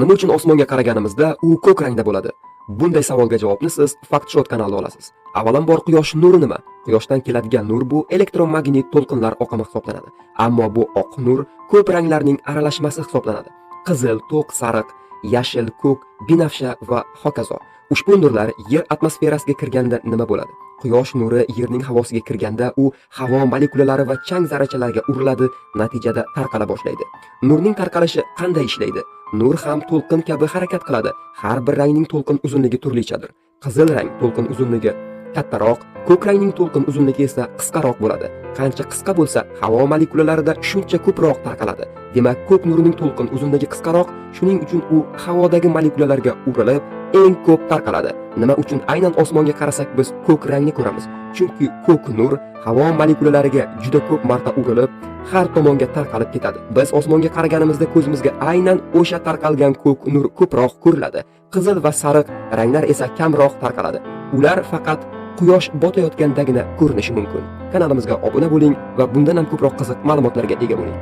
Nima uchun osmonga qaraganimizda u ko'k rangda bo'ladi? Bunday savolga javobni siz FactShot kanalida olasiz. Avvalambor quyosh nuri nima? Quyoshdan keladigan nur bu elektromagnit to'lqinlar oqimi hisoblanadi. Ammo bu oq nur ko'p ranglarning aralashmasi hisoblanadi. Qizil, to'q, sariq, yashil, ko'k, binafsha va hokazo. Ushbu nurlar yer atmosferasiga kirganda nima bo'ladi? Quyosh nuri yerning havosiga kirganda u havo molekulalari va chang zarrachalariga uriladi, natijada tarqala boshlaydi. Nurning tarqalishi qanday ishlaydi? Nur ham to'lqin kabi harakat qiladi. Har bir rangning to'lqin uzunligi turlichadir. Qizil rang to'lqin uzunligi kattaroq, ko'k rangning to'lqin uzunligi esa qisqaroq bo'ladi. Qancha qisqa bo'lsa, havo molekulalarida shuncha ko'proq tarqaladi. Demak, ko'k nurining to'lqin uzunligi qisqaroq, shuning uchun u havodagi molekulalarga urilib, eng ko'p tarqaladi. Nima uchun aynan osmonga qarasak biz ko'k rangni ko'ramiz? Chunki ko'k nur havo molekulalariga juda ko'p marta urilib, har tomonga tarqalib ketadi. Biz osmonga qaraganimizda ko'zimizga aynan o'sha tarqalgan ko'k nur ko'proq ko'riladi. Qizil va sariq ranglar esa kamroq tarqaladi. Ular faqat quyosh botayotgandagina ko'rinishi mumkin. Kanalimizga obuna bo'ling va bundan ham ko'proq qiziq ma'lumotlarga ega bo'ling.